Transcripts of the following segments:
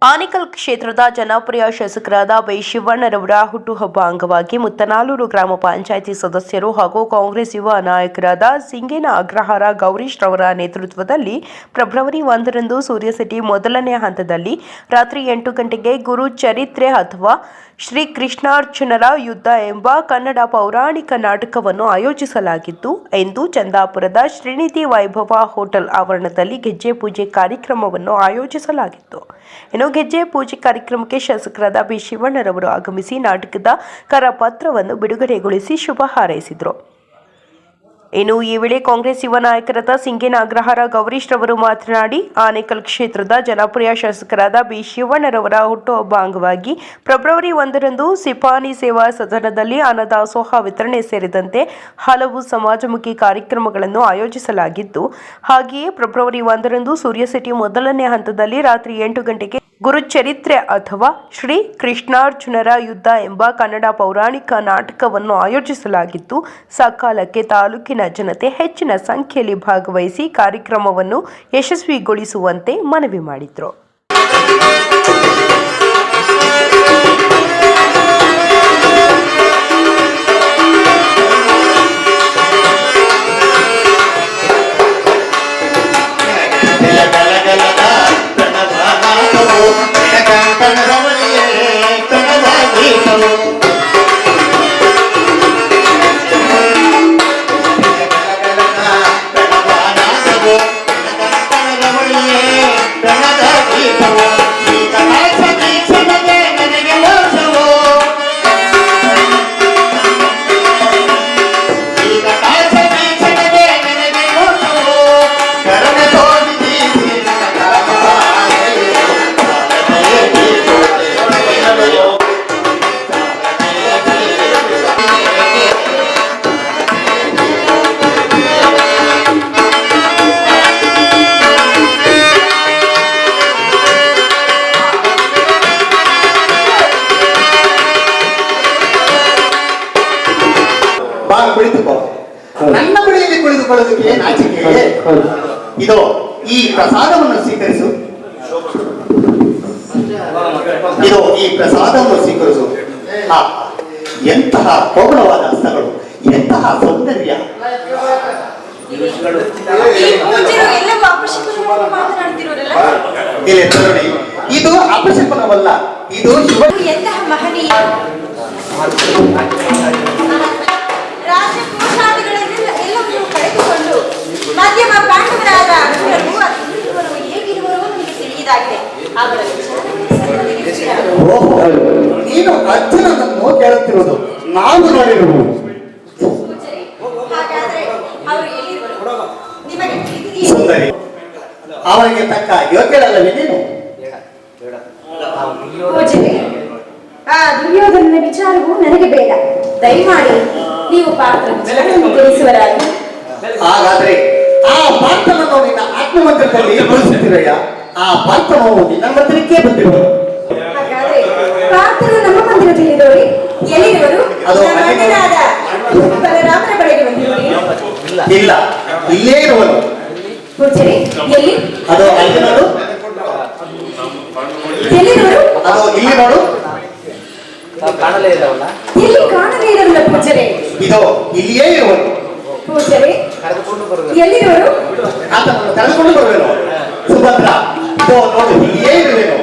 ಆನೇಕಲ್ ಕ್ಷೇತ್ರದ ಜನಪ್ರಿಯ ಶಾಸಕರಾದ ವೈ ಶಿವಣ್ಣರವರ ಹುಟ್ಟುಹಬ್ಬ ಅಂಗವಾಗಿ ಮುತ್ತನಾಳೂರು ಗ್ರಾಮ ಪಂಚಾಯಿತಿ ಸದಸ್ಯರು ಹಾಗೂ ಕಾಂಗ್ರೆಸ್ ಯುವ ನಾಯಕರಾದ ಸಿಂಗೇನ ಅಗ್ರಹಾರ ಗೌರೀಶ್ ರವರ ನೇತೃತ್ವದಲ್ಲಿ ಫೆಬ್ರವರಿ 1ರಂದು ಸೂರ್ಯಸಿಟಿ ಮೊದಲನೇ ಹಂತದಲ್ಲಿ ರಾತ್ರಿ 8 ಗಂಟೆಗೆ ಗುರು ಚರಿತ್ರೆ ಅಥವಾ ಶ್ರೀ ಕೃಷ್ಣಾರ್ಜುನರ ಯುದ್ಧ ಎಂಬ ಕನ್ನಡ ಪೌರಾಣಿಕ ನಾಟಕವನ್ನು ಆಯೋಜಿಸಲಾಗಿತ್ತು ಎಂದು ಚಂದಾಪುರದ ಶ್ರೀನಿಧಿ ವೈಭವ ಹೋಟೆಲ್ ಆವರಣದಲ್ಲಿ ಗೆಜ್ಜೆ ಪೂಜೆ ಕಾರ್ಯಕ್ರಮವನ್ನು ಆಯೋಜಿಸಲಾಗಿತ್ತು. ಇನ್ನು ಗೆಜ್ಜೆ ಪೂಜೆ ಕಾರ್ಯಕ್ರಮಕ್ಕೆ ಶಾಸಕರಾದ ಬಿ ಶಿವಣ್ಣರವರು ಆಗಮಿಸಿ ನಾಟಕದ ಕರಪತ್ರವನ್ನು ಬಿಡುಗಡೆಗೊಳಿಸಿ ಶುಭ ಹಾರೈಸಿದರು. ಇನ್ನು ಈ ವೇಳೆ ಕಾಂಗ್ರೆಸ್ ಯುವ ನಾಯಕರಾದ ಸಿಂಗೇನ ಅಗ್ರಹಾರ ಗೌರೀಶ್ ರವರು ಮಾತನಾಡಿ, ಆನೇಕಲ್ ಕ್ಷೇತ್ರದ ಜನಪ್ರಿಯ ಶಾಸಕರಾದ ಬಿ ಶಿವಣ್ಣರವರ ಹುಟ್ಟುಹಬ್ಬ ಅಂಗವಾಗಿ ಫೆಬ್ರವರಿ 1ರಂದು ಸಿಪಾನಿ ಸೇವಾ ಸದನದಲ್ಲಿ ಅನ್ನದಾಸೋಹ ವಿತರಣೆ ಸೇರಿದಂತೆ ಹಲವು ಸಮಾಜಮುಖಿ ಕಾರ್ಯಕ್ರಮಗಳನ್ನು ಆಯೋಜಿಸಲಾಗಿದ್ದು, ಹಾಗೆಯೇ ಫೆಬ್ರವರಿ 1ರಂದು ಸೂರ್ಯಸಿಟಿ ಮೊದಲನೇ ಹಂತದಲ್ಲಿ ರಾತ್ರಿ 8 ಗಂಟೆಗೆ ಗುರುಚರಿತ್ರೆ ಅಥವಾ ಶ್ರೀ ಕೃಷ್ಣಾರ್ಜುನರ ಯುದ್ಧ ಎಂಬ ಕನ್ನಡ ಪೌರಾಣಿಕ ನಾಟಕವನ್ನು ಆಯೋಜಿಸಲಾಗಿದ್ದು, ಸಕಾಲಕ್ಕೆ ತಾಲೂಕಿನ ಜನತೆ ಹೆಚ್ಚಿನ ಸಂಖ್ಯೆಯಲ್ಲಿ ಭಾಗವಹಿಸಿ ಕಾರ್ಯಕ್ರಮವನ್ನು ಯಶಸ್ವಿಗೊಳಿಸುವಂತೆ ಮನವಿ ಮಾಡಿದರು. ನನ್ನ ಬಳಿಯಲ್ಲಿ ಕುಳಿತುಕೊಳ್ಳೋದಕ್ಕೆ ನಾಚಿಕೆ. ಇದು ಈ ಪ್ರಸಾದವನ್ನು ಸ್ವೀಕರಿಸು. ಇದು ಈ ಪ್ರಸಾದವನ್ನು ಸ್ವೀಕರಿಸು. ಎಂತಹ ಕೋಮಲವಾದ ಹಸ್ತಗಳು, ಎಂತಹ ಸೌಂದರ್ಯ. ಇದು ಅಪಶಕುನವಲ್ಲ, ಇದು ಶಿವ. ಮಧ್ಯಮ ಪಾಂಡವರಾದ ಅರ್ಜುನರು ಹೇಗಿರುವರು ನಿಮಗೆ ತಿಳಿಯದಾಗಿದೆ. ನೀನು ಅರ್ಜುನನನ್ನು ಕೇಳುತ್ತಿರುವುದು ನಾವು ನೋಡಿರುವುದು. ಸುಂದರಿ, ಅವರಿಗೆ ತಕ್ಕ ಯೋಗ್ಯರಲ್ಲವೇ ನೀನು? ಆ ದುರ್ಯೋಧನನ ವಿಚಾರವು ನನಗೆ ಬೇಡ. ದಯಮಾಡಿ ನೀವು ಪಾತ್ರ ತಿಳಿಸುವರಾಗಿ. ಹಾಗಾದ್ರೆ ಆ ಪಾತ್ರವನ್ನು ನಿನ್ನ ಆತ್ಮಮಂತ್ರದಲ್ಲಿ ಬಳಸುತ್ತಿರಯ್ಯ. ಆ ಪಾತ್ರವು ನಿನ್ನ ಮಂದಿರಕ್ಕೆ ಬಂದಿರುವ. ಹಾಗಾದ್ರೆ ಪಾತ್ರರು ನಮ್ಮ ಮಂದಿರದಲ್ಲಿರೋರಿ ಎಲ್ಲಿರುವರು? ಬಲರಾಮನ ಬಳಿಗೆ ಬಂದಿರೋರಿ? ಇಲ್ಲ, ಇಲ್ಲೇ ಇರುವರು. ಪೂಜಾರಿ, ಎಲ್ಲಿ? ಅದು ಅಲ್ಲಿ ನೋಡು. ಎಲ್ಲಿರುವರು? ಅದು ಇಲ್ಲಿ ನೋಡು. ಕಾಣಲೇ ಇರವಲ್ಲ, ಇಲ್ಲಿ ಕಾಣಲೇ ಇರಲ್ಲ ಪೂಜಾರಿ. ಇದು ಇಲ್ಲಿಯೇ ಇರುವರು. ಪೂಜಾರಿ, ಎಲ್ಲಿರುವರು? ಆತನನ್ನು ಕರೆದುಕೊಂಡು ಬರುವೆನು. ಸುಭದ್ರ, ಇದು ನೋಡು, ಇಲ್ಲಿಯೇ ಇರುವೆನು.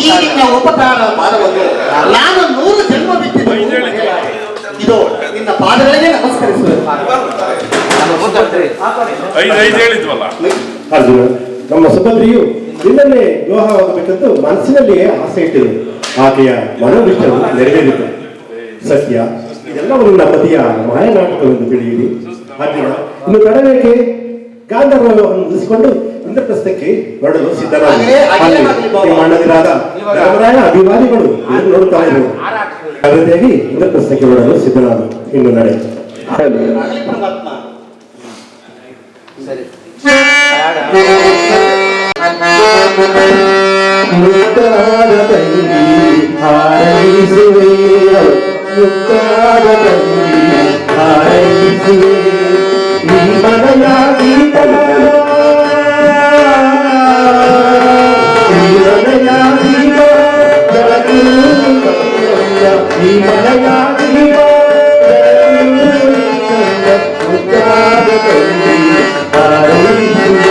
ಈ ನಿನ್ನ ಉಪಕಾರ ಮಾಡಬಹುದು. ನಾನು 100 ಜನ್ಮ ಬಿಟ್ಟಿದ್ದು ಇದು ನಿನ್ನ ಪಾದಗಳಿಗೆ ನಮಸ್ಕರಿಸುವುದು. ನಮ್ಮ ಮುಖ್ಯಮಂತ್ರಿ ಐದು ಹೇಳಿದ್ವಲ್ಲ. ಅರ್ಜುನ, ನಮ್ಮ ಸುಭದ್ರಿಯು ನಿನ್ನನ್ನೇ ವಿವಾಹವಾಗಬೇಕೆಂದು ಮನಸ್ಸಿನಲ್ಲಿಯೇ ಆಸೆ ಇಟ್ಟಿದೆ. ಆಕೆಯ ಮನೋವಿಷ್ಟವು ನೆರವೇರಿತು. ಸತ್ಯ, ಇದೆಲ್ಲವೂ ನಿನ್ನ ಪತಿಯ ಮಾಯನಾಟಕವೆಂದು ತಿಳಿಯಿರಿ. ಅರ್ಜುನ, ಇನ್ನು ತಡಬೇಕೆ? ಗಾಂಧರ್ವವನ್ನು ಮುಗಿಸಿಕೊಂಡು ಇಂದ್ರಪ್ರಸ್ಥಕ್ಕೆ ಹೊರಡಲು ಸಿದ್ಧರಾಗಿ ಅಣ್ಣದಿರಾದ ಧರ್ಮರಾಯ ಅಭಿಮಾನಿಗಳು ಇದನ್ನು ನೋಡುತ್ತಾ ಇರುವುದು. ಅದರಿಂದಾಗಿ ಇಂದ್ರಪ್ರಸ್ಥಕ್ಕೆ ಹೊರಡಲು ಸಿದ್ಧರಾದ. ಇನ್ನು ನಡೆ. ಆಗಲಿ ಪರಮಾತ್ಮ. ಸರಿ ಮುತ್ತಾದ ತಂಗಿ ಹಾರೈಸುವೆ, ಮುತ್ತಾದ ತಂಗಿ ಹಾರೈಸುವೆ, ಈ ಮನೆಯ ಗೀತ, ಈ ಮನೆಯ ಗೀತ, ಈ ಮನೆಯ ಗೀತ, ಮುತ್ತಾದ ತಂಗಿ ಹಾರೈಸುವೆ.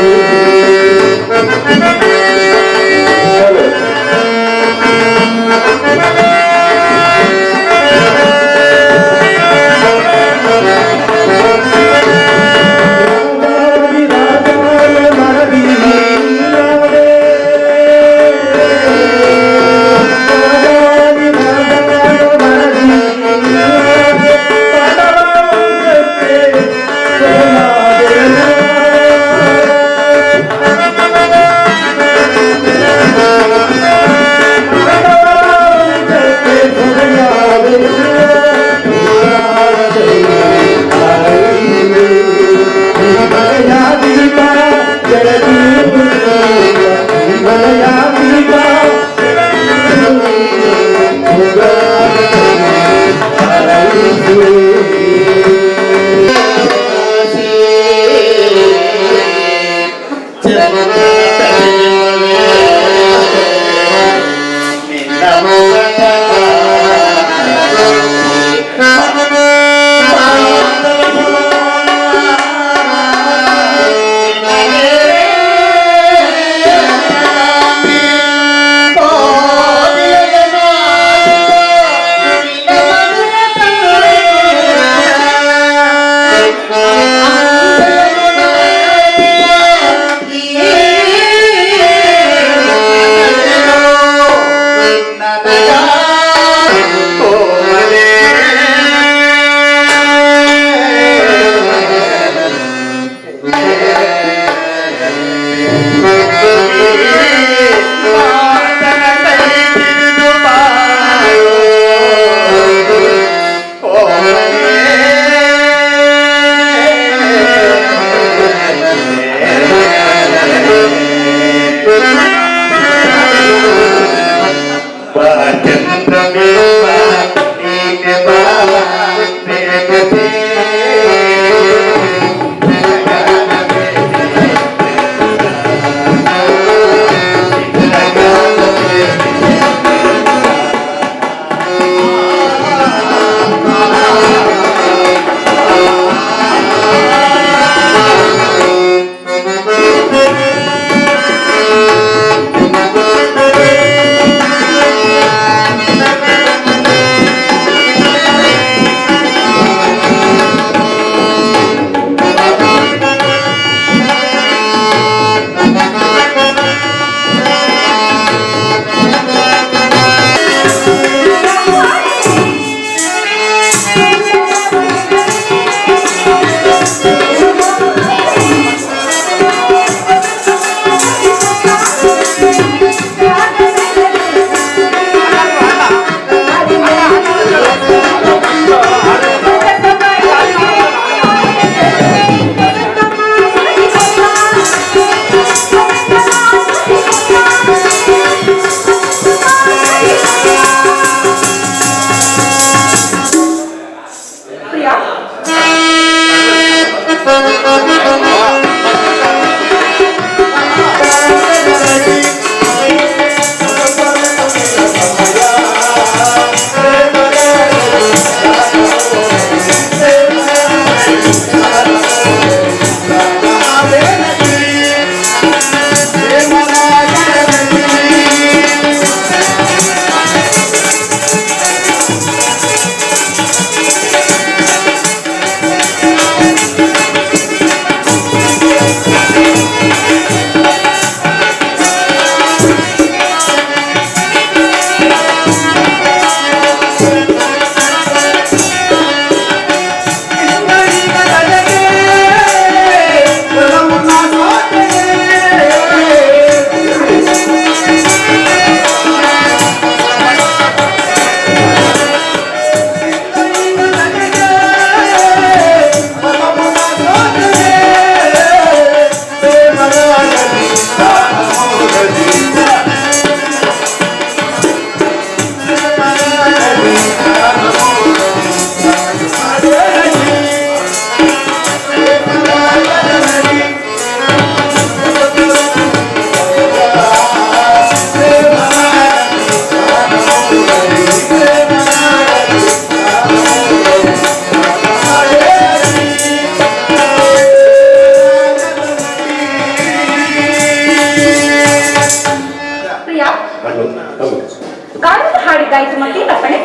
ಕಾನೂನು ಹಾಡಿದ್ದಾಯ್ತು ಮತ್ತೆ ಅಪ್ಪಣೆ.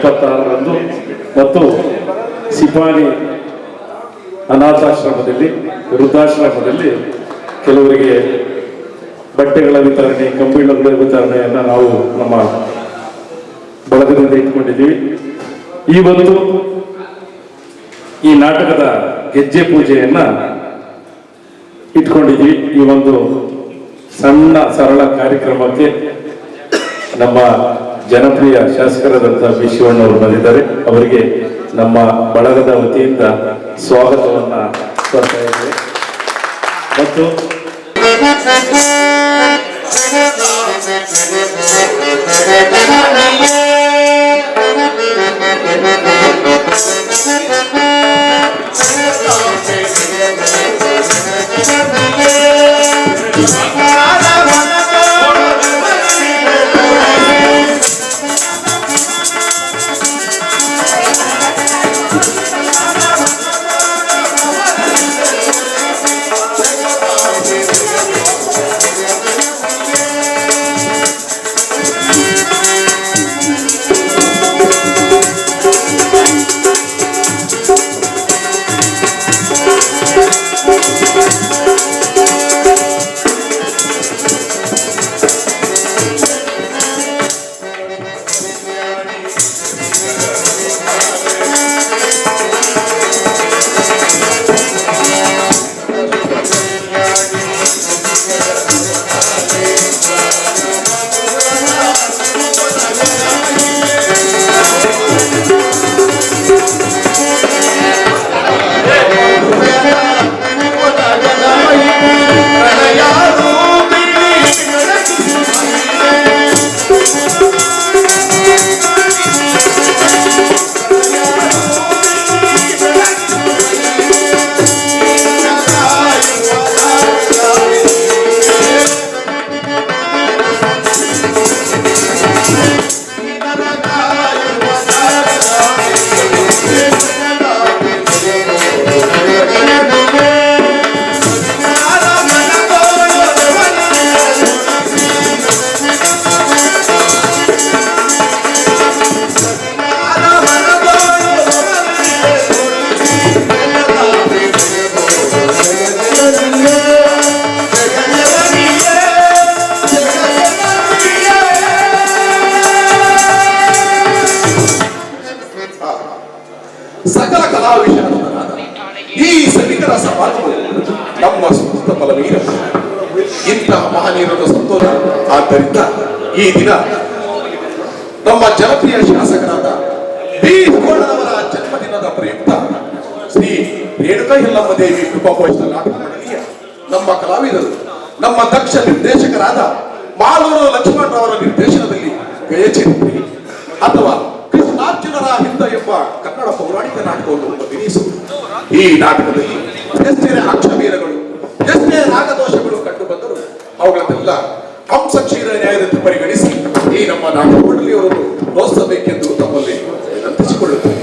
26ರಂದು ಮತ್ತು ಸಿಪಾನಿ ಅನಾಥಾಶ್ರಮದಲ್ಲಿ ವೃದ್ಧಾಶ್ರಮದಲ್ಲಿ ಕೆಲವರಿಗೆ ಬಟ್ಟೆಗಳ ವಿತರಣೆ, ಕಂಬಳಿಗಳ ವಿತರಣೆಯನ್ನು ನಾವು ನಮ್ಮ ಬಳಗದಿಂದ ಇಟ್ಕೊಂಡಿದ್ದೀವಿ. ಇವತ್ತು ಈ ನಾಟಕದ ಗೆಜ್ಜೆ ಪೂಜೆಯನ್ನ ಇಟ್ಕೊಂಡಿದ್ದೀವಿ. ಈ ಒಂದು ಸಣ್ಣ ಸರಳ ಕಾರ್ಯಕ್ರಮಕ್ಕೆ ನಮ್ಮ ಜನಪ್ರಿಯ ಶಾಸಕರಾದಂತಹ ಬಿ ಶಿವಣ್ಣವರು ಬಂದಿದ್ದಾರೆ. ಅವರಿಗೆ ನಮ್ಮ ಬಳಗದ ವತಿಯಿಂದ ಸ್ವಾಗತವನ್ನ ಕೊಡ್ತಾ ಇದ್ದೇವೆ. ಮತ್ತು ಸಕಲ ಕಲಾ ವಿಷಯವಾದ ಈ ಸಭಿಕರ ಸಮಾಜವು ನಮ್ಮ ಸುತ್ತ ಬಲವೀರ ಇಂತಹ ಮಹನೀಯರನ್ನು ಸಂತೋಷ. ಆದ್ದರಿಂದ ಈ ದಿನ ನಮ್ಮ ಜನಪ್ರಿಯ ಶಾಸಕರಾದ ಬಿ ಸುವರ್ಣನವರ ಜನ್ಮದಿನದ ಪ್ರಯುಕ್ತ ಶ್ರೀ ರೇಣುಕಾ ಯಲ್ಲಮ್ಮ ದೇವಿ ಕೃಪಾಪೋಷಿತ ನಾಟಕ ಮಂಡಳಿಯ ನಮ್ಮ ಕಲಾವಿದರು, ನಮ್ಮ ದಕ್ಷ ನಿರ್ದೇಶಕರಾದ ಮಾಲೂರು ಲಕ್ಷ್ಮಣರವರ ನಿರ್ದೇಶನದಲ್ಲಿ ಗಯಚರಿತ್ರೆ ಅಥವಾ ಕೃಷ್ಣಾರ್ಜುನರ ಹಿಂದ ಎಂಬ ಕನ್ನಡ ಪೌರಾಣಿಕ ನಾಟಕವನ್ನು ಅಭಿನಯಿಸುವುದು. ಈ ನಾಟಕದಲ್ಲಿ ಎಷ್ಟೇ ಅಕ್ಷವೀರಗಳು, ಎಷ್ಟೇ ರಾಗದೋಷಗಳು ಕಂಡು ಬಂದರೂ ಅವುಗಳನ್ನೆಲ್ಲ ಹಂಸಕ್ಷೀರ ನ್ಯಾಯದಂತೆ ಪರಿಗಣಿಸಿ ಈ ನಮ್ಮ ನಾಟಕ ಮಂಡಳಿಯವರನ್ನು ಪ್ರೋತ್ಸಾಹಿಸಬೇಕೆಂದು ತಮ್ಮಲ್ಲಿ ವಿನಂತಿಸಿಕೊಳ್ಳುತ್ತೇನೆ.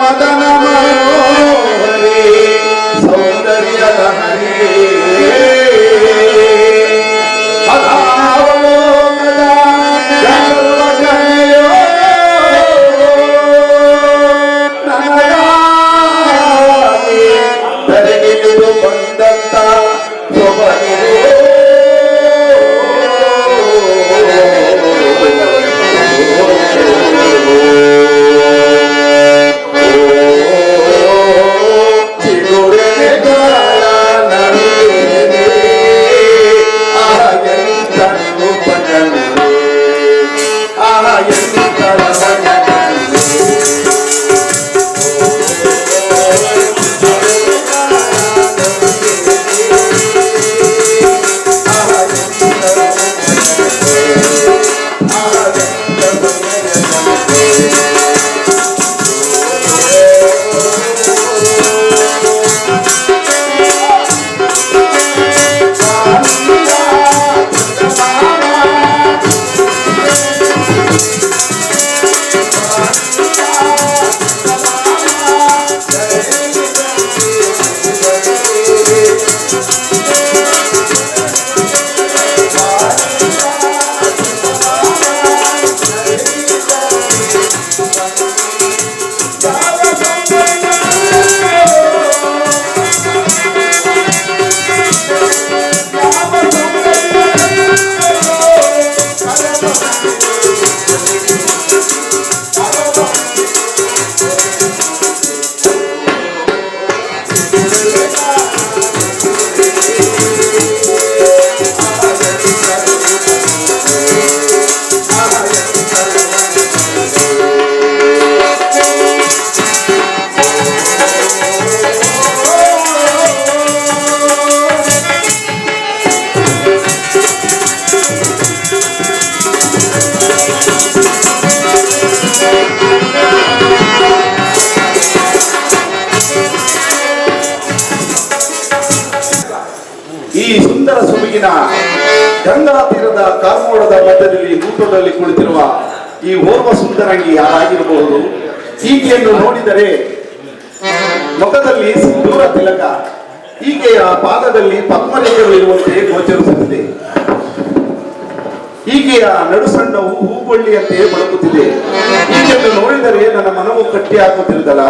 ಮದನ ಮನೋಹರಿ ಸೌಂದರ್ಯದ ಹರಿ ಈ ಸುಂದರ ಸೊಬಗಿನ ಗಂಗಾ ತೀರದ ಕಾರ್ಮೋಡದ ಮಧ್ಯದಲ್ಲಿ ಊಟದಲ್ಲಿ ಕುಳಿತಿರುವ ಈ ಓರ್ವ ಸುಂದರಂಗಿ ಯಾರಾಗಿರಬಹುದು? ಈಕೆಯನ್ನು ನೋಡಿದರೆ ಮುಖದಲ್ಲಿ ಸಿಂಧೂರ ತಿಲಕ, ಈಕೆಯ ಪಾದದಲ್ಲಿ ಪದ್ಮರೇಖೆಗಳು ಇರುವಂತೆ ಗೋಚರಿಸುತ್ತದೆ. ಈಕೆಯ ನಡುಸಣ್ಣವು ಹೂಬಳ್ಳಿಯಂತೆ ಬಳಕುತ್ತಿದೆ. ಈಕೆಯನ್ನು ನೋಡಿದರೆ ನನ್ನ ಮನವು ಕಟ್ಟಿ ಹಾಕುತ್ತಿರುತ್ತಲ್ಲ.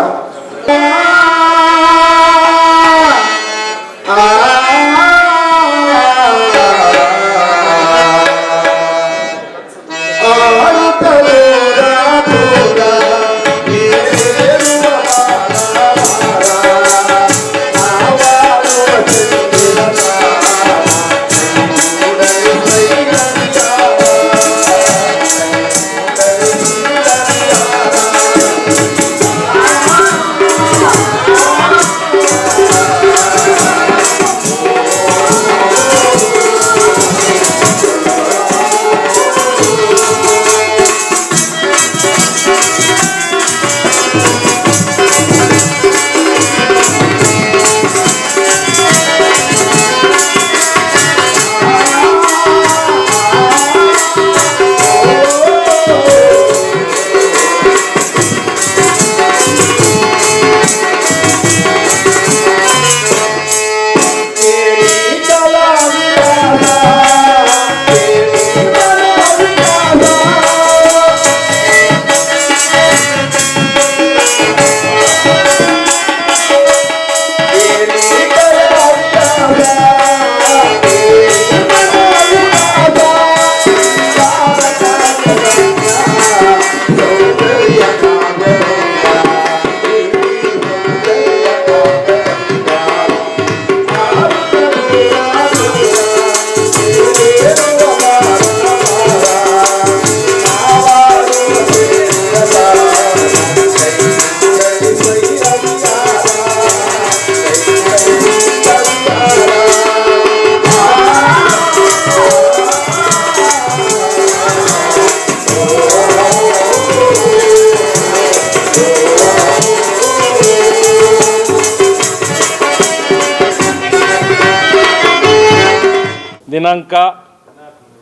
ದಿನಾಂಕ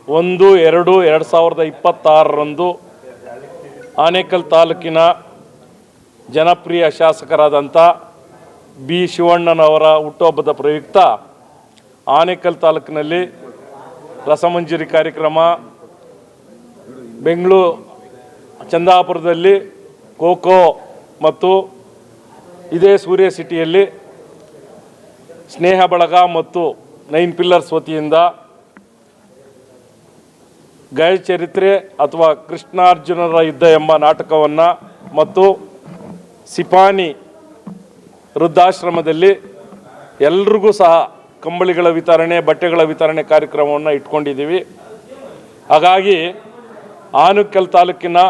1/2/2026 ಆನೇಕಲ್ ತಾಲೂಕಿನ ಜನಪ್ರಿಯ ಶಾಸಕರಾದಂಥ ಬಿ ಶಿವಣ್ಣನವರ ಹುಟ್ಟುಹಬ್ಬದ ಪ್ರಯುಕ್ತ ಆನೇಕಲ್ ತಾಲೂಕಿನಲ್ಲಿ ರಸಮಂಜರಿ ಕಾರ್ಯಕ್ರಮ, ಬೆಂಗಳೂರು ಚಂದಾಪುರದಲ್ಲಿ ಖೋಖೋ ಮತ್ತು ಇದೇ ಸೂರ್ಯ ಸಿಟಿಯಲ್ಲಿ ಸ್ನೇಹ ಬಳಗ ಮತ್ತು 9 ಪಿಲ್ಲರ್ಸ್ ವತಿಯಿಂದ ಗಯಚರಿತ್ರೆ ಅಥವಾ ಕೃಷ್ಣಾರ್ಜುನರ ಯುದ್ಧ ಎಂಬ ನಾಟಕವನ್ನು ಮತ್ತು ಸಿಪಾನಿ ವೃದ್ಧಾಶ್ರಮದಲ್ಲಿ ಎಲ್ರಿಗೂ ಸಹ ಕಂಬಳಿಗಳ ವಿತರಣೆ, ಬಟ್ಟೆಗಳ ವಿತರಣೆ ಕಾರ್ಯಕ್ರಮವನ್ನು ಇಟ್ಕೊಂಡಿದ್ದೀವಿ. ಹಾಗಾಗಿ ಆನೇಕಲ್ ತಾಲೂಕಿನ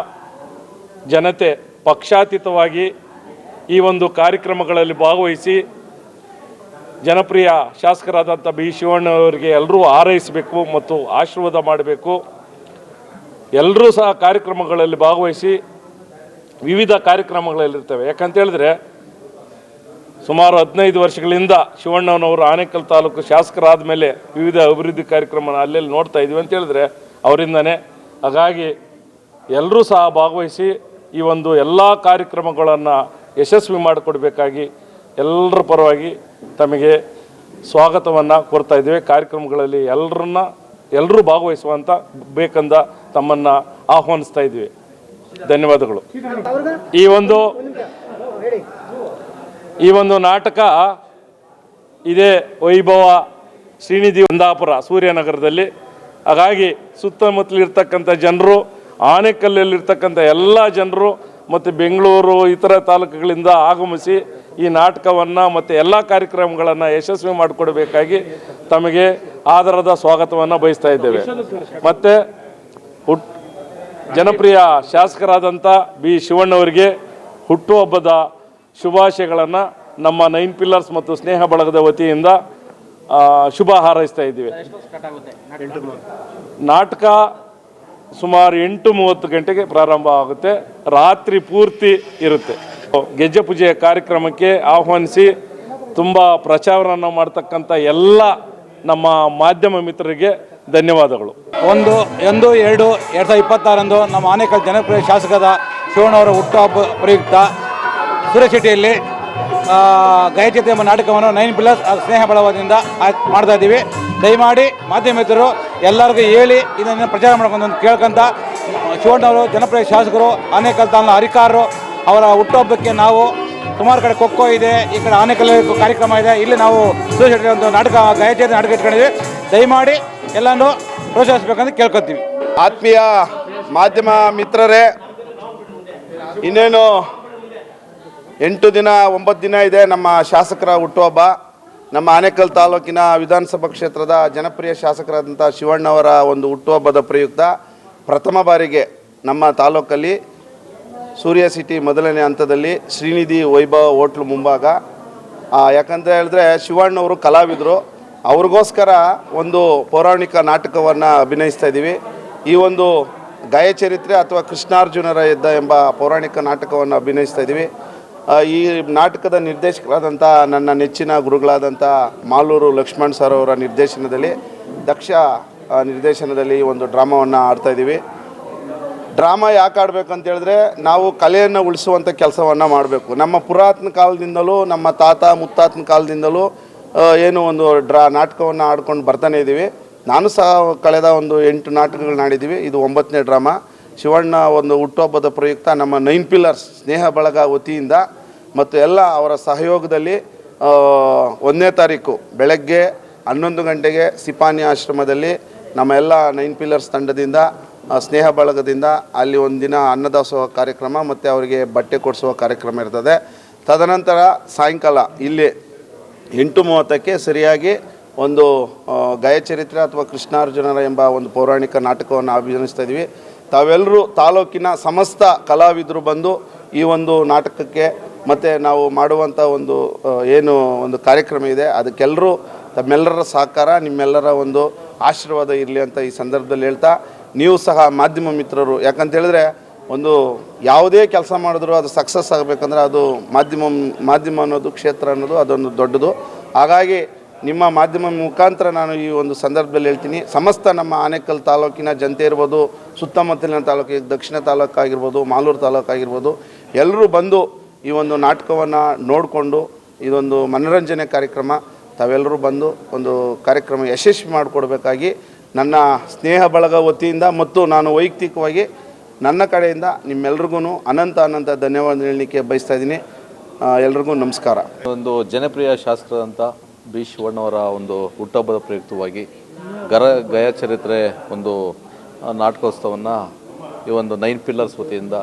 ಜನತೆ ಪಕ್ಷಾತೀತವಾಗಿ ಈ ಒಂದು ಕಾರ್ಯಕ್ರಮಗಳಲ್ಲಿ ಭಾಗವಹಿಸಿ ಜನಪ್ರಿಯ ಶಾಸಕರಾದಂಥ ಬಿ ಶಿವಣ್ಣವರಿಗೆ ಎಲ್ಲರೂ ಹಾರೈಸಬೇಕು ಮತ್ತು ಆಶೀರ್ವಾದ ಮಾಡಬೇಕು. ಎಲ್ಲರೂ ಸಹ ಕಾರ್ಯಕ್ರಮಗಳಲ್ಲಿ ಭಾಗವಹಿಸಿ ವಿವಿಧ ಕಾರ್ಯಕ್ರಮಗಳಲ್ಲಿರ್ತವೆ. ಯಾಕಂತೇಳಿದ್ರೆ ಸುಮಾರು 15 ವರ್ಷಗಳಿಂದ ಶಿವಣ್ಣನವರು ಆನೇಕಲ್ ತಾಲೂಕು ಶಾಸಕರಾದ ಮೇಲೆ ವಿವಿಧ ಅಭಿವೃದ್ಧಿ ಕಾರ್ಯಕ್ರಮನ ಅಲ್ಲೆಲ್ಲಿ ನೋಡ್ತಾ ಇದ್ದೀವಿ ಅಂತ ಹೇಳಿದ್ರೆ ಅವರಿಂದನೇ. ಹಾಗಾಗಿ ಎಲ್ಲರೂ ಸಹ ಭಾಗವಹಿಸಿ ಈ ಒಂದು ಎಲ್ಲ ಕಾರ್ಯಕ್ರಮಗಳನ್ನು ಯಶಸ್ವಿ ಮಾಡಿಕೊಡ್ಬೇಕಾಗಿ ಎಲ್ಲರ ಪರವಾಗಿ ತಮಗೆ ಸ್ವಾಗತವನ್ನು ಕೋರ್ತಾ ಇದ್ದೇವೆ. ಕಾರ್ಯಕ್ರಮಗಳಲ್ಲಿ ಎಲ್ಲರೂ ಭಾಗವಹಿಸುವಂಥ ಬೇಕಂದ ತಮ್ಮನ್ನು ಆಹ್ವಾನಿಸ್ತಾ ಇದ್ದೀವಿ. ಧನ್ಯವಾದಗಳು. ಈ ಒಂದು ನಾಟಕ ಇದೇ ವೈಭವ ಶ್ರೀನಿಧಿ ಕುಂದಾಪುರ ಸೂರ್ಯನಗರದಲ್ಲಿ. ಹಾಗಾಗಿ ಸುತ್ತಮುತ್ತಲಿರ್ತಕ್ಕಂಥ ಜನರು, ಆನೇಕಲ್ಲಲ್ಲಿರ್ತಕ್ಕಂಥ ಎಲ್ಲ ಜನರು ಮತ್ತು ಬೆಂಗಳೂರು ಇತರ ತಾಲೂಕುಗಳಿಂದ ಆಗಮಿಸಿ ಈ ನಾಟಕವನ್ನು ಮತ್ತು ಎಲ್ಲ ಕಾರ್ಯಕ್ರಮಗಳನ್ನು ಯಶಸ್ವಿ ಮಾಡಿಕೊಡಬೇಕಾಗಿ ತಮಗೆ ಆದರದ ಸ್ವಾಗತವನ್ನು ಬಯಸ್ತಾ ಇದ್ದೇವೆ. ಮತ್ತು ಜನಪ್ರಿಯ ಶಾಸಕರಾದಂಥ ಬಿ ಶಿವಣ್ಣವರಿಗೆ ಹುಟ್ಟುಹಬ್ಬದ ಶುಭಾಶಯಗಳನ್ನು ನಮ್ಮ 9 ಪಿಲ್ಲರ್ಸ್ ಮತ್ತು ಸ್ನೇಹ ಬಳಗದ ವತಿಯಿಂದ ಶುಭ ಹಾರೈಸ್ತಾ ಇದ್ದೀವಿ. ನಾಟಕ ಸುಮಾರು 8:30 ಗಂಟೆಗೆ ಪ್ರಾರಂಭ ಆಗುತ್ತೆ, ರಾತ್ರಿ ಪೂರ್ತಿ ಇರುತ್ತೆ. ಗೆಜ್ಜೆ ಪೂಜೆಯ ಕಾರ್ಯಕ್ರಮಕ್ಕೆ ಆಹ್ವಾನಿಸಿ ತುಂಬ ಪ್ರಚಾರವನ್ನು ಮಾಡ್ತಕ್ಕಂಥ ಎಲ್ಲ ನಮ್ಮ ಮಾಧ್ಯಮ ಮಿತ್ರರಿಗೆ ಧನ್ಯವಾದಗಳು. 1/2/2026 ನಮ್ಮ ಆನೇಕಲ್ ಜನಪ್ರಿಯ ಶಾಸಕರಾದ ಶಿವಣ್ಣವರ ಹುಟ್ಟುಹಬ್ಬ ಪ್ರಯುಕ್ತ ಸೂರ್ಯಶೆಟ್ಟಿಯಲ್ಲಿ ಗಾಯಕತೆ ಎಂಬ ನಾಟಕವನ್ನು 9 ಪಿಲ್ಲರ್ಸ್ ಸ್ನೇಹ ಬಳಗದಿಂದ ಮಾಡ್ತಾ ಇದ್ದೀವಿ. ದಯಮಾಡಿ ಮಾಧ್ಯಮ ಮಿತ್ರರು ಎಲ್ಲರಿಗೂ ಹೇಳಿ ಇದನ್ನು ಪ್ರಚಾರ ಮಾಡ್ಕೊಂಡು ಕೇಳ್ಕೊಂತ ಶಿವಣ್ಣವರು ಜನಪ್ರಿಯ ಶಾಸಕರು, ಆನೇಕಲ್ ತಾಲೂಕಿನ ಅಧಿಕಾರರು, ಅವರ ಹುಟ್ಟುಹಬ್ಬಕ್ಕೆ ನಾವು ಸುಮಾರು ಕಡೆ ಖೋಖೋ ಇದೆ, ಈ ಕಡೆ ಆನೇಕಲ್ ಕಾರ್ಯಕ್ರಮ ಇದೆ, ಇಲ್ಲಿ ನಾವು ಸೂರ್ಯಶೆಟ್ಟಿ ಒಂದು ನಾಟಕ ಗಾಯಕತೆ ನಾಟಕ ಇಟ್ಕೊಂಡಿದ್ದೀವಿ. ದಯಮಾಡಿ ಎಲ್ಲನೂ ಪ್ರೋತ್ಸಾಹಿಸಬೇಕಂತ ಕೇಳ್ಕೊತೀವಿ. ಆತ್ಮೀಯ ಮಾಧ್ಯಮ ಮಿತ್ರರೇ, ಇನ್ನೇನು 8 ದಿನ 9 ದಿನ ಇದೆ ನಮ್ಮ ಶಾಸಕರ ಹುಟ್ಟುಹಬ್ಬ. ನಮ್ಮ ಆನೇಕಲ್ ತಾಲೂಕಿನ ವಿಧಾನಸಭಾ ಕ್ಷೇತ್ರದ ಜನಪ್ರಿಯ ಶಾಸಕರಾದಂಥ ಶಿವಣ್ಣವರ ಒಂದು ಹುಟ್ಟುಹಬ್ಬದ ಪ್ರಯುಕ್ತ ಪ್ರಥಮ ಬಾರಿಗೆ ನಮ್ಮ ತಾಲೂಕಲ್ಲಿ ಸೂರ್ಯ ಸಿಟಿ ಮೊದಲನೇ ಹಂತದಲ್ಲಿ ಶ್ರೀನಿಧಿ ವೈಭವ ಹೋಟ್ಲು ಮುಂಭಾಗ, ಯಾಕಂತ ಹೇಳಿದ್ರೆ ಶಿವಣ್ಣವರು ಕಲಾವಿದರು, ಅವ್ರಿಗೋಸ್ಕರ ಒಂದು ಪೌರಾಣಿಕ ನಾಟಕವನ್ನು ಅಭಿನಯಿಸ್ತಾ ಇದ್ದೀವಿ. ಈ ಒಂದು ಗಾಯಚರಿತ್ರೆ ಅಥವಾ ಕೃಷ್ಣಾರ್ಜುನರ ಯುದ್ಧ ಎಂಬ ಪೌರಾಣಿಕ ನಾಟಕವನ್ನು ಅಭಿನಯಿಸ್ತಾ ಇದ್ದೀವಿ. ಈ ನಾಟಕದ ನಿರ್ದೇಶಕರಾದಂಥ ನನ್ನ ನೆಚ್ಚಿನ ಗುರುಗಳಾದಂಥ ಮಾಲೂರು ಲಕ್ಷ್ಮಣ್ ಸರ್ ಅವರ ನಿರ್ದೇಶನದಲ್ಲಿ ದಕ್ಷ ನಿರ್ದೇಶನದಲ್ಲಿ ಒಂದು ಡ್ರಾಮಾವನ್ನು ಆಡ್ತಾಯಿದ್ದೀವಿ. ಡ್ರಾಮಾ ಯಾಕೆ ಆಡಬೇಕಂತ ಹೇಳಿದ್ರೆ ನಾವು ಕಲೆಯನ್ನು ಉಳಿಸುವಂಥ ಕೆಲಸವನ್ನು ಮಾಡಬೇಕು. ನಮ್ಮ ಪುರಾತನ ಕಾಲದಿಂದಲೂ ನಮ್ಮ ತಾತ ಮುತ್ತಾತನ ಕಾಲದಿಂದಲೂ ಏನು ಒಂದು ನಾಟಕವನ್ನು ಆಡ್ಕೊಂಡು ಬರ್ತಾನೆ ಇದ್ದೀವಿ. ನಾನು ಸಹ ಕಳೆದ ಒಂದು 8 ನಾಟಕಗಳನ್ನ ಆಡಿದ್ದೀವಿ. ಇದು 9ನೇ ಡ್ರಾಮಾ. ಶಿವಣ್ಣ ಒಂದು ಹುಟ್ಟುಹಬ್ಬದ ಪ್ರಯುಕ್ತ ನಮ್ಮ 9 ಪಿಲ್ಲರ್ಸ್ ಸ್ನೇಹ ಬಳಗ ವತಿಯಿಂದ ಮತ್ತು ಎಲ್ಲ ಅವರ ಸಹಯೋಗದಲ್ಲಿ 1ನೇ ತಾರೀಕು ಬೆಳಗ್ಗೆ 11 ಗಂಟೆಗೆ ಸಿಪಾನಿ ಆಶ್ರಮದಲ್ಲಿ ನಮ್ಮ ಎಲ್ಲ 9 ಪಿಲ್ಲರ್ಸ್ ತಂಡದಿಂದ ಸ್ನೇಹ ಬಳಗದಿಂದ ಅಲ್ಲಿ ಒಂದಿನ ಅನ್ನದಾಸೋಹ ಕಾರ್ಯಕ್ರಮ ಮತ್ತು ಅವರಿಗೆ ಬಟ್ಟೆ ಕೊಡಿಸುವ ಕಾರ್ಯಕ್ರಮ ಇರ್ತದೆ. ತದನಂತರ ಸಾಯಂಕಾಲ ಇಲ್ಲಿ 8:30ಕ್ಕೆ ಸರಿಯಾಗಿ ಒಂದು ಗಾಯಚರಿತ್ರೆ ಅಥವಾ ಕೃಷ್ಣಾರ್ಜುನರ ಎಂಬ ಒಂದು ಪೌರಾಣಿಕ ನಾಟಕವನ್ನು ಅಭಿನಯಿಸ್ತಾ ಇದ್ದೀವಿ. ತಾವೆಲ್ಲರೂ ತಾಲೂಕಿನ ಸಮಸ್ತ ಕಲಾವಿದರು ಬಂದು ಈ ಒಂದು ನಾಟಕಕ್ಕೆ ಮತ್ತು ನಾವು ಮಾಡುವಂಥ ಒಂದು ಏನು ಒಂದು ಕಾರ್ಯಕ್ರಮ ಇದೆ ಅದಕ್ಕೆಲ್ಲರೂ ತಮ್ಮೆಲ್ಲರ ಸಹಕಾರ, ನಿಮ್ಮೆಲ್ಲರ ಒಂದು ಆಶೀರ್ವಾದ ಇರಲಿ ಅಂತ ಈ ಸಂದರ್ಭದಲ್ಲಿ ಹೇಳ್ತಾ, ನೀವು ಸಹ ಮಾಧ್ಯಮ ಮಿತ್ರರು, ಯಾಕಂತೇಳಿದ್ರೆ ಒಂದು ಯಾವುದೇ ಕೆಲಸ ಮಾಡಿದ್ರು ಅದು ಸಕ್ಸಸ್ ಆಗಬೇಕಂದ್ರೆ ಅದು ಮಾಧ್ಯಮ ಅನ್ನೋದು ಕ್ಷೇತ್ರ ಅನ್ನೋದು ಅದೊಂದು ದೊಡ್ಡದು. ಹಾಗಾಗಿ ನಿಮ್ಮ ಮಾಧ್ಯಮ ಮುಖಾಂತರ ನಾನು ಈ ಒಂದು ಸಂದರ್ಭದಲ್ಲಿ ಹೇಳ್ತೀನಿ, ಸಮಸ್ತ ನಮ್ಮ ಆನೇಕಲ್ ತಾಲೂಕಿನ ಜನತೆ ಇರ್ಬೋದು, ಸುತ್ತಮುತ್ತಲಿನ ತಾಲೂಕಿಗೆ ದಕ್ಷಿಣ ತಾಲೂಕು ಆಗಿರ್ಬೋದು, ಮಾಲೂರು ತಾಲೂಕು ಆಗಿರ್ಬೋದು, ಎಲ್ಲರೂ ಬಂದು ಈ ಒಂದು ನಾಟಕವನ್ನು ನೋಡಿಕೊಂಡು ಇದೊಂದು ಮನೋರಂಜನೆ ಕಾರ್ಯಕ್ರಮ ತಾವೆಲ್ಲರೂ ಬಂದು ಒಂದು ಕಾರ್ಯಕ್ರಮ ಯಶಸ್ವಿ ಮಾಡಿಕೊಡ್ಬೇಕಾಗಿ ನನ್ನ ಸ್ನೇಹ ಬಳಗ ವತಿಯಿಂದ ಮತ್ತು ನಾನು ವೈಯಕ್ತಿಕವಾಗಿ ನನ್ನ ಕಡೆಯಿಂದ ನಿಮ್ಮೆಲ್ರಿಗೂ ಅನಂತ ಧನ್ಯವಾದ ಹೇಳಲಿಕ್ಕೆ ಬಯಸ್ತಾ ಇದ್ದೀನಿ. ಎಲ್ರಿಗೂ ನಮಸ್ಕಾರ. ಒಂದು ಜನಪ್ರಿಯ ಶಾಸಕರಾದಂಥ ಬಿ ಶಿವಣ್ಣವರ ಒಂದು ಹುಟ್ಟುಹಬ್ಬದ ಪ್ರಯುಕ್ತವಾಗಿ ಗಯಚರಿತ್ರೆ ಒಂದು ನಾಟಕೋತ್ಸವವನ್ನು ಈ ಒಂದು 9 ಪಿಲ್ಲರ್ಸ್ ವತಿಯಿಂದ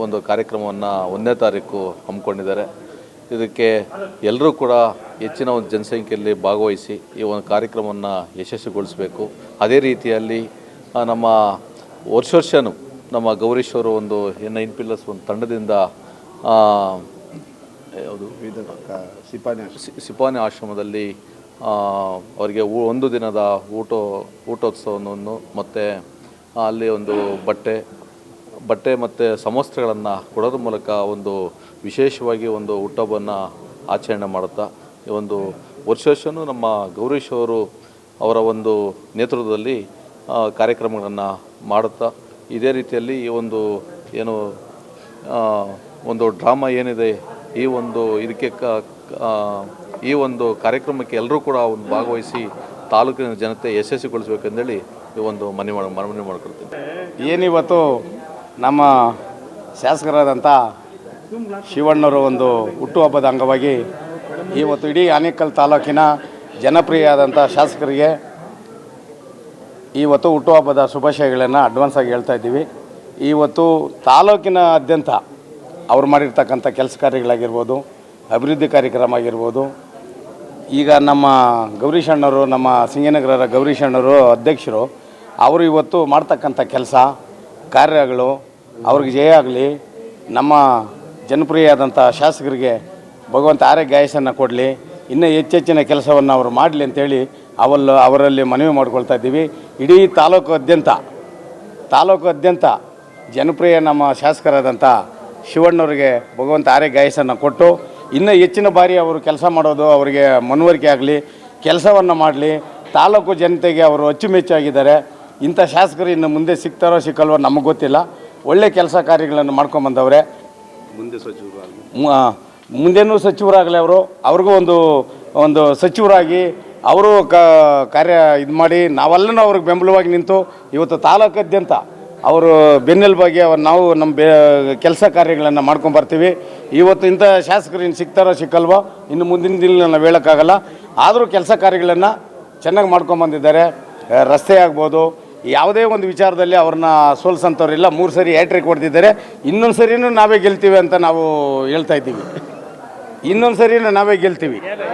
ಒಂದು ಕಾರ್ಯಕ್ರಮವನ್ನು 1ನೇ ತಾರೀಕು ಹಮ್ಮಿಕೊಂಡಿದ್ದಾರೆ. ಇದಕ್ಕೆ ಎಲ್ಲರೂ ಕೂಡ ಹೆಚ್ಚಿನ ಒಂದು ಜನಸಂಖ್ಯೆಯಲ್ಲಿ ಭಾಗವಹಿಸಿ ಈ ಒಂದು ಕಾರ್ಯಕ್ರಮವನ್ನು ಯಶಸ್ವಿಗೊಳಿಸಬೇಕು. ಅದೇ ರೀತಿಯಲ್ಲಿ ನಮ್ಮ ವರ್ಷನೂ ನಮ್ಮ ಗೌರೀಶ್ ಅವರು ಒಂದು 9 ಪಿಲ್ಲರ್ಸ್ ಒಂದು ತಂಡದಿಂದ ಯಾವುದು ಸಿಪಾನಿ ಆಶ್ರಮದಲ್ಲಿ ಅವರಿಗೆ ಒಂದು ದಿನದ ಊಟೋತ್ಸವವನ್ನು ಮತ್ತು ಅಲ್ಲಿ ಒಂದು ಬಟ್ಟೆ ಮತ್ತು ಸಮವಸ್ತ್ರಗಳನ್ನು ಕೊಡೋದ್ರ ಮೂಲಕ ಒಂದು ವಿಶೇಷವಾಗಿ ಒಂದು ಹುಟ್ಟುಹಬ್ಬವನ್ನು ಆಚರಣೆ ಮಾಡುತ್ತಾ ಈ ಒಂದು ವರ್ಷನೂ ನಮ್ಮ ಗೌರೀಶ್ ಅವರು ಅವರ ಒಂದು ನೇತೃತ್ವದಲ್ಲಿ ಕಾರ್ಯಕ್ರಮಗಳನ್ನು ಮಾಡುತ್ತಾ ಇದೇ ರೀತಿಯಲ್ಲಿ ಈ ಒಂದು ಏನು ಒಂದು ಡ್ರಾಮಾ ಏನಿದೆ ಈ ಒಂದು ಇದಕ್ಕೆ ಈ ಒಂದು ಕಾರ್ಯಕ್ರಮಕ್ಕೆ ಎಲ್ಲರೂ ಕೂಡ ಒಂದು ಭಾಗವಹಿಸಿ ತಾಲೂಕಿನ ಜನತೆ ಯಶಸ್ವಿಗೊಳಿಸಬೇಕೆಂದೇಳಿ ಈ ಒಂದು ಮನವಿ ಮಾಡ್ಕೊಳ್ತೀನಿ. ಏನಿವತ್ತು ನಮ್ಮ ಶಾಸಕರಾದಂಥ ಶಿವಣ್ಣವರು ಒಂದು ಹುಟ್ಟುಹಬ್ಬದ ಅಂಗವಾಗಿ ಇವತ್ತು ಇಡೀ ಆನೇಕಲ್ ತಾಲೂಕಿನ ಜನಪ್ರಿಯವಾದಂಥ ಶಾಸಕರಿಗೆ ಇವತ್ತು ಹುಟ್ಟುಹಬ್ಬದ ಶುಭಾಶಯಗಳನ್ನು ಅಡ್ವಾನ್ಸ್ ಆಗಿ ಹೇಳ್ತಾ ಇದ್ದೀವಿ. ಇವತ್ತು ತಾಲೂಕಿನಾದ್ಯಂತ ಅವ್ರು ಮಾಡಿರ್ತಕ್ಕಂಥ ಕೆಲಸ ಕಾರ್ಯಗಳಾಗಿರ್ಬೋದು, ಅಭಿವೃದ್ಧಿ ಕಾರ್ಯಕ್ರಮ ಆಗಿರ್ಬೋದು. ಈಗ ನಮ್ಮ ಗೌರೀಶ್ ಅಣ್ಣವರು, ನಮ್ಮ ಸಿಂಗನಗರ ಗೌರೀಶ್ ಅಣ್ಣವರು ಅಧ್ಯಕ್ಷರು, ಅವರು ಇವತ್ತು ಮಾಡ್ತಕ್ಕಂಥ ಕೆಲಸ ಕಾರ್ಯಗಳು ಅವ್ರಿಗೆ ಜಯ ಆಗಲಿ. ನಮ್ಮ ಜನಪ್ರಿಯ ಆದಂಥ ಶಾಸಕರಿಗೆ ಭಗವಂತ ಆರೋಗ್ಯ ಆಯಸ್ಸನ್ನು ಕೊಡಲಿ, ಇನ್ನೂ ಹೆಚ್ಚೆಚ್ಚಿನ ಕೆಲಸವನ್ನು ಅವರು ಮಾಡಲಿ ಅಂತೇಳಿ ಅವರಲ್ಲಿ ಮನವಿ ಮಾಡ್ಕೊಳ್ತಾ ಇದ್ದೀವಿ. ಇಡೀ ತಾಲೂಕಾದ್ಯಂತ ಜನಪ್ರಿಯ ನಮ್ಮ ಶಾಸಕರಾದಂಥ ಶಿವಣ್ಣವರಿಗೆ ಭಗವಂತ ಆರೋಗ್ಯ ಆಯಸ್ಸನ್ನು ಕೊಟ್ಟು ಇನ್ನೂ ಹೆಚ್ಚಿನ ಬಾರಿ ಅವರು ಕೆಲಸ ಮಾಡೋದು ಅವರಿಗೆ ಮನವರಿಕೆ ಆಗಲಿ, ಕೆಲಸವನ್ನು ಮಾಡಲಿ. ತಾಲೂಕು ಜನತೆಗೆ ಅವರು ಅಚ್ಚುಮೆಚ್ಚಾಗಿದ್ದಾರೆ. ಇಂಥ ಶಾಸಕರು ಇನ್ನು ಮುಂದೆ ಸಿಗ್ತಾರೋ ಸಿಕ್ಕಲ್ವೋ ನಮಗೆ ಗೊತ್ತಿಲ್ಲ. ಒಳ್ಳೆ ಕೆಲಸ ಕಾರ್ಯಗಳನ್ನು ಮಾಡ್ಕೊಂಬಂದವ್ರೆ. ಮುಂದೇನೂ ಸಚಿವರಾಗಲಿ ಅವ್ರಿಗೂ ಒಂದು ಸಚಿವರಾಗಿ ಅವರು ಕಾರ್ಯ ಇದು ಮಾಡಿ ನಾವೆಲ್ಲನೂ ಅವ್ರಿಗೆ ಬೆಂಬಲವಾಗಿ ನಿಂತು ಇವತ್ತು ತಾಲೂಕಾದ್ಯಂತ ಅವರು ಬೆನ್ನೆಲುಬಾಗಿ ನಾವು ನಮ್ಮ ಕೆಲಸ ಕಾರ್ಯಗಳನ್ನು ಮಾಡ್ಕೊಂಬರ್ತೀವಿ. ಇವತ್ತು ಇಂಥ ಶಾಸಕರು ಇನ್ನು ಸಿಗ್ತಾರೋ ಸಿಕ್ಕಲ್ವೋ ಇನ್ನು ಮುಂದಿನ ದಿನ ನಾವು ಹೇಳೋಕ್ಕಾಗಲ್ಲ. ಆದರೂ ಕೆಲಸ ಕಾರ್ಯಗಳನ್ನು ಚೆನ್ನಾಗಿ ಮಾಡ್ಕೊಂಬಂದಿದ್ದಾರೆ. ರಸ್ತೆ ಆಗ್ಬೋದು, ಯಾವುದೇ ಒಂದು ವಿಚಾರದಲ್ಲಿ ಅವ್ರನ್ನ ಸೋಲ್ಸಂಥವ್ರಿಲ್ಲ. 3 ಸರಿ ಹ್ಯಾಟ್ರಿಕ್ ಹೊಡೆದಿದ್ದಾರೆ. ಇನ್ನೊಂದು ಸರಿನೂ ನಾವೇ ಗೆಲ್ತೀವಿ ಅಂತ ನಾವು ಹೇಳ್ತಾ ಇದ್ದೀವಿ. ಇನ್ನೊಂದು ಸರಿನೂ ನಾವೇ ಗೆಲ್ತೀವಿ.